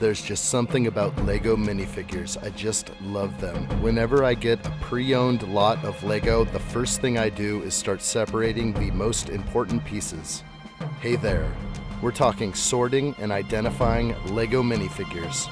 There's just something about LEGO minifigures. I just love them. Whenever I get a pre-owned lot of LEGO, the first thing I do is start separating the most important pieces. Hey there, we're talking sorting and identifying LEGO minifigures.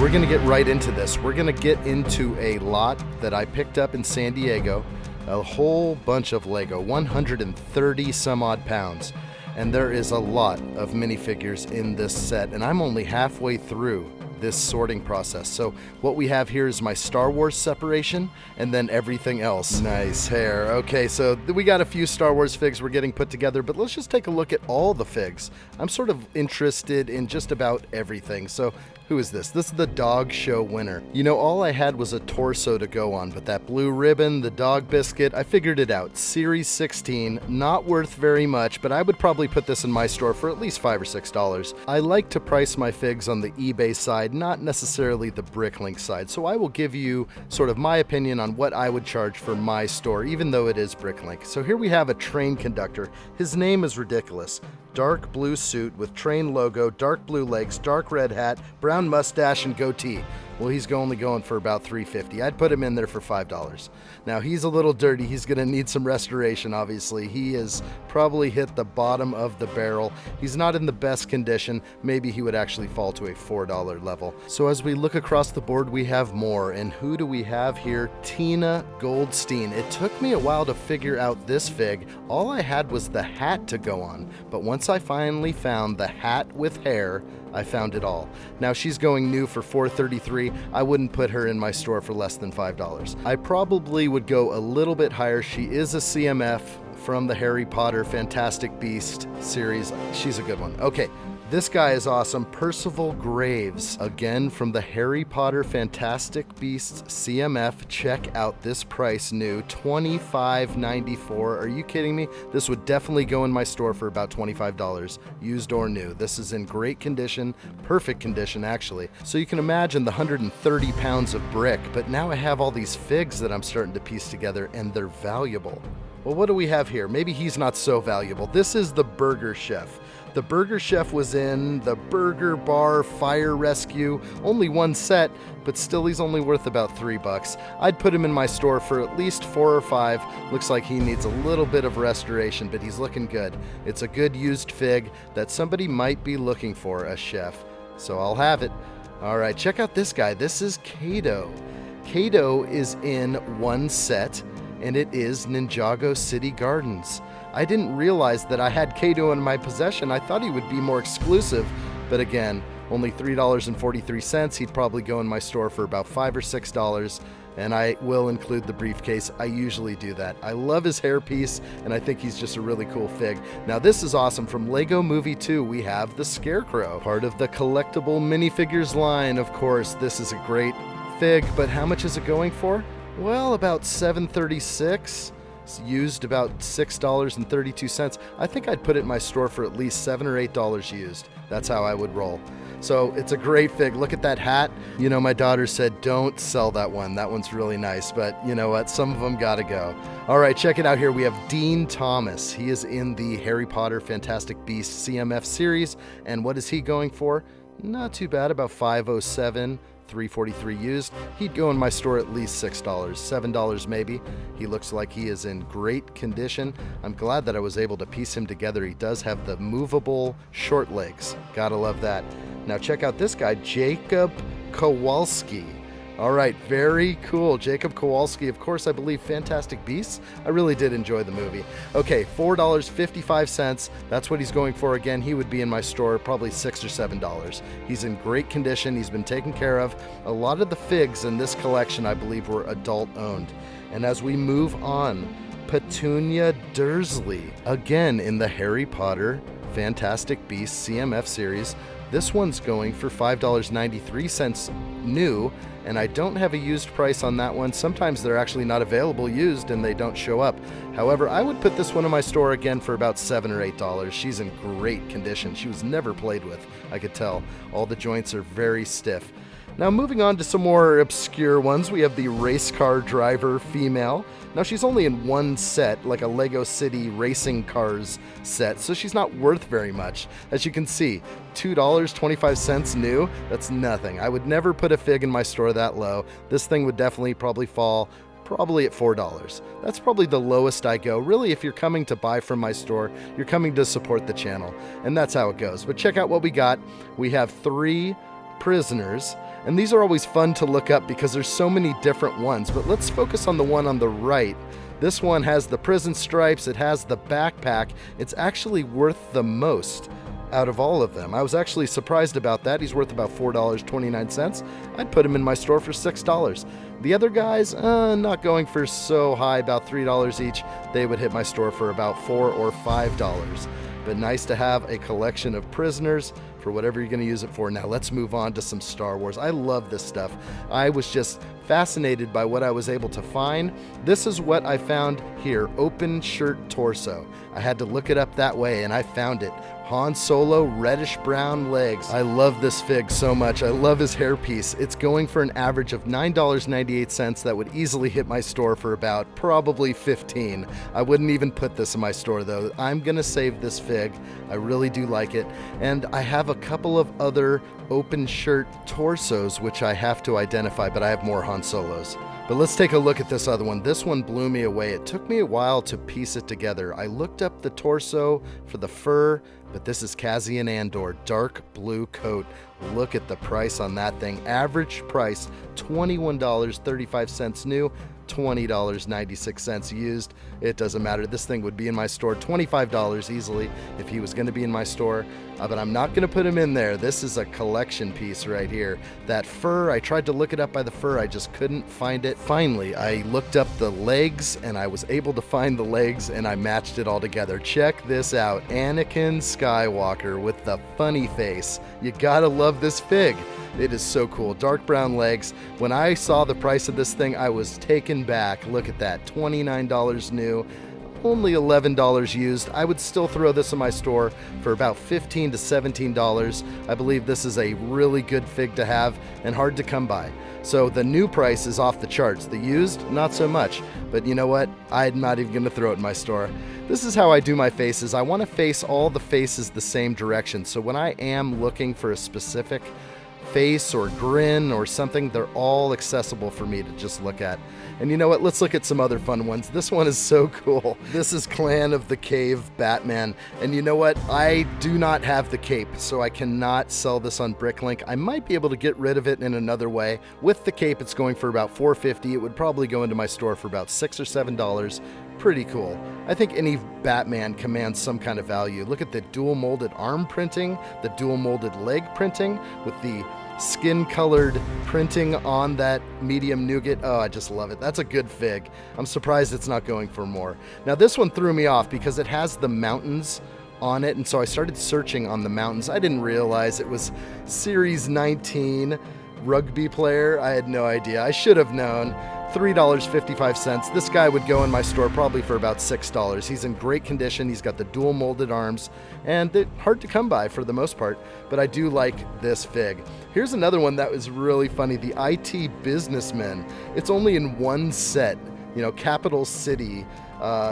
We're gonna get right into this. We're gonna get into a lot that I picked up in San Diego, a whole bunch of LEGO, 130 some odd pounds. And there is a lot of minifigures in this set, and I'm only halfway through this sorting process. So what we have here is my Star Wars separation, and then everything else. Nice hair. Okay, so we got a few Star Wars figs we're getting put together, but let's just take a look at all the figs. I'm sort of interested in just about everything. So who is this? This is the dog show winner. You know, all I had was a torso to go on, but that blue ribbon, the dog biscuit, I figured it out. Series 16, not worth very much, but I would probably put this in my store for at least $5 or $6. I like to price my figs on the eBay side, not necessarily the Bricklink side, so I will give you sort of my opinion on what I would charge for my store, even though it is Bricklink. So here we have a train conductor. His name is ridiculous. Dark blue suit with train logo, dark blue legs, dark red hat, brown mustache, and goatee. Well, he's only going for about $3.50. I'd put him in there for $5. Now, he's a little dirty. He's going to need some restoration, obviously. He has probably hit the bottom of the barrel. He's not in the best condition. Maybe he would actually fall to a $4 level. So as we look across the board, we have more. And who do we have here? Tina Goldstein. It took me a while to figure out this fig. All I had was the hat to go on. But once I finally found the hat with hair, I found it all. Now she's going new for $4.33. I wouldn't put her in my store for less than $5. I probably would go a little bit higher. She is a CMF from the Harry Potter Fantastic Beast series. She's a good one. Okay. This guy is awesome. Percival Graves, again from the Harry Potter Fantastic Beasts CMF. Check out this price new, $25.94. Are you kidding me? This would definitely go in my store for about $25, used or new. This is in great condition, perfect condition actually. So you can imagine the 130 pounds of brick, but now I have all these figs that I'm starting to piece together, and they're valuable. Well, what do we have here? Maybe he's not so valuable. This is the Burger Chef. The Burger Chef was in the Burger Bar Fire Rescue. Only one set, but still he's only worth about $3. I'd put him in my store for at least $4 or $5. Looks like he needs a little bit of restoration, but he's looking good. It's a good used fig that somebody might be looking for, a chef. So I'll have it. All right, check out this guy. This is Kato. Kato is in one set, and it is Ninjago City Gardens. I didn't realize that I had Kato in my possession. I thought he would be more exclusive, but again, only $3.43. He'd probably go in my store for about $5 or $6, and I will include the briefcase. I usually do that. I love his hairpiece, and I think he's just a really cool fig. Now this is awesome. From LEGO Movie 2, we have the Scarecrow, part of the collectible minifigures line, of course. This is a great fig, but how much is it going for? Well, about $7.36. Used about $6.32. I think I'd put it in my store for at least $7 or $8 used. That's how I would roll. So it's a great fig. Look at that hat. You know, my daughter said, don't sell that one. That one's really nice, but you know what? Some of them gotta go. All right, check it out here. We have Dean Thomas. He is in the Harry Potter Fantastic Beasts CMF series. And what is he going for? Not too bad, about $5.07. $3.43 used. He'd go in my store at least $6, $7 maybe. He looks like he is in great condition. I'm glad that I was able to piece him together. He does have the movable short legs. Gotta love that. Now check out this guy, Jacob Kowalski. All right, very cool. Jacob Kowalski, of course, I believe Fantastic Beasts. I really did enjoy the movie. Okay, $4.55. That's what he's going for. Again, he would be in my store probably $6 or $7. He's in great condition. He's been taken care of. A lot of the figs in this collection, I believe, were adult owned. And as we move on, Petunia Dursley, again in the Harry Potter Fantastic Beasts CMF series. This one's going for $5.93 new, and I don't have a used price on that one. Sometimes they're actually not available used and they don't show up. However, I would put this one in my store again for about $7 or $8. She's in great condition. She was never played with, I could tell. All the joints are very stiff. Now moving on to some more obscure ones, we have the race car driver female. Now she's only in one set, like a Lego City racing cars set, so she's not worth very much. As you can see, $2.25 new, that's nothing. I would never put a fig in my store that low. This thing would definitely probably fall at $4. That's probably the lowest I go. Really, if you're coming to buy from my store, you're coming to support the channel, and that's how it goes. But check out what we got. We have 3 prisoners, and these are always fun to look up because there's so many different ones, but let's focus on the one on the right. This one has the prison stripes, it has the backpack. It's actually worth the most out of all of them. I was actually surprised about that. He's worth about $4.29. I'd put him in my store for $6. The other guys, not going for so high, about $3 each. They would hit my store for about $4 or $5. But nice to have a collection of prisoners for whatever you're going to use it for. Now let's move on to some Star Wars. I love this stuff. I was just fascinated by what I was able to find. This is what I found here, open shirt torso. I had to look it up that way and I found it. Han Solo, reddish brown legs. I love this fig so much. I love his hairpiece. It's going for an average of $9.98. That would easily hit my store for about probably $15. I wouldn't even put this in my store though. I'm gonna save this fig. I really do like it. And I have a couple of other open shirt torsos which I have to identify, but I have more Han Solos. But let's take a look at this other one. This one blew me away. It took me a while to piece it together. I looked up the torso for the fur, but this is Cassian Andor, dark blue coat. Look at the price on that thing. Average price, $21.35 new, $20.96 used. It doesn't matter. This thing would be in my store $25 easily if he was going to be in my store, but I'm not going to put him in there. This is a collection piece right here. That fur, I tried to look it up by the fur, I just couldn't find it. Finally, I looked up the legs and I was able to find the legs and I matched it all together. Check this out. Anakin Skywalker with the funny face. You gotta love this fig. It is so cool. Dark brown legs. When I saw the price of this thing, I was taken back. Look at that. $29 new, only $11 used. I would still throw this in my store for about $15 to $17. I believe this is a really good fig to have and hard to come by. So the new price is off the charts. The used, not so much. But you know what? I'm not even going to throw it in my store. This is how I do my faces. I want to face all the faces the same direction. So when I am looking for a specific face or grin or something, they're all accessible for me to just look at. And you know what? Let's look at some other fun ones. This one is so cool. This is Clan of the Cave Batman. And you know what? I do not have the cape, so I cannot sell this on Bricklink. I might be able to get rid of it in another way. With the cape, it's going for about $4.50. It would probably go into my store for about $6 or $7. Pretty cool. I think any Batman commands some kind of value. Look at the dual molded arm printing, the dual molded leg printing with the skin colored printing on that medium nougat. Oh, I just love it. That's a good fig. I'm surprised it's not going for more. Now this one threw me off because it has the mountains on it, and so I started searching on the mountains. I didn't realize it was Series 19 rugby player. I had no idea. I should have known. $3.55. This guy would go in my store probably for about $6. He's in great condition. He's got the dual molded arms, and they're hard to come by for the most part, but I do like this fig. Here's another one that was really funny, the IT Businessman. It's only in one set, Capital City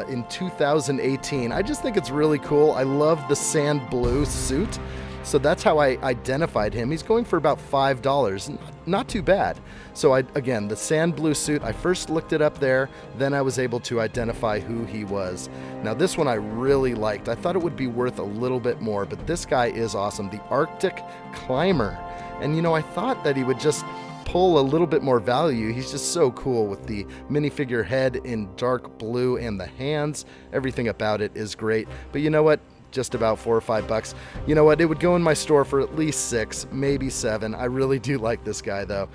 in 2018. I just think it's really cool. I love the sand blue suit. So that's how I identified him. He's going for about $5, not too bad. So again, the sand blue suit, I first looked it up there, then I was able to identify who he was. Now this one I really liked. I thought it would be worth a little bit more, but this guy is awesome. The Arctic Climber. And I thought that he would just pull a little bit more value. He's just so cool with the minifigure head in dark blue and the hands. Everything about it is great. But you know what? Just about $4 or $5. You know what? It would go in my store for at least $6, maybe $7. I really do like this guy though.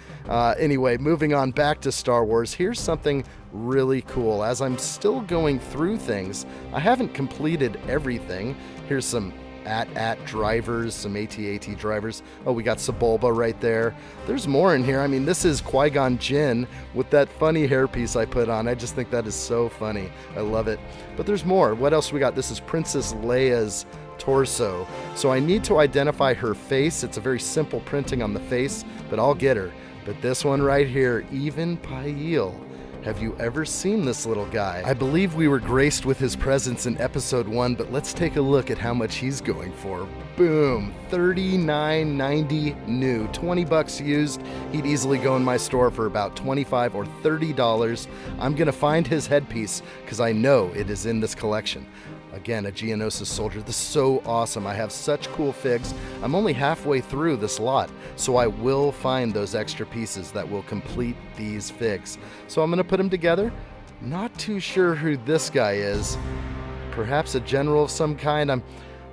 Anyway, moving on back to Star Wars. Here's something really cool. As I'm still going through things, I haven't completed everything. Here's some AT-AT drivers, some AT-AT drivers. Oh, we got Sebulba right there. There's more in here. I mean, this is Qui-Gon Jinn with that funny hairpiece I put on. I just think that is so funny. I love it. But there's more. What else we got? This is Princess Leia's torso. So I need to identify her face. It's a very simple printing on the face, but I'll get her. But this one right here, even Pail. Have you ever seen this little guy? I believe we were graced with his presence in episode 1, but let's take a look at how much he's going for. Boom, $39.90 new, 20 bucks used. He'd easily go in my store for about $25 or $30. I'm gonna find his headpiece because I know it is in this collection. Again, a Geonosis soldier. This is so awesome. I have such cool figs. I'm only halfway through this lot, so I will find those extra pieces that will complete these figs. So I'm going to put them together. Not too sure who this guy is. Perhaps a general of some kind. I'm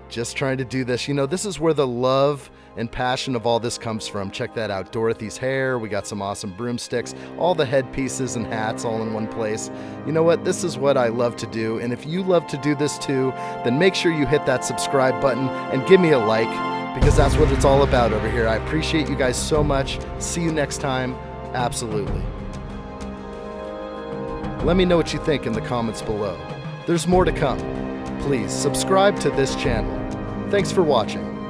just trying to do this. You know, this is where the love and passion of all this comes from. Check that out. Dorothy's hair. We got some awesome broomsticks. All the headpieces and hats all in one place. You know what? This is what I love to do. And if you love to do this too, then make sure you hit that subscribe button and give me a like, because that's what it's all about over here. I appreciate you guys so much. See you next time. Absolutely. Let me know what you think in the comments below. There's more to come. Please subscribe to this channel. Thanks for watching.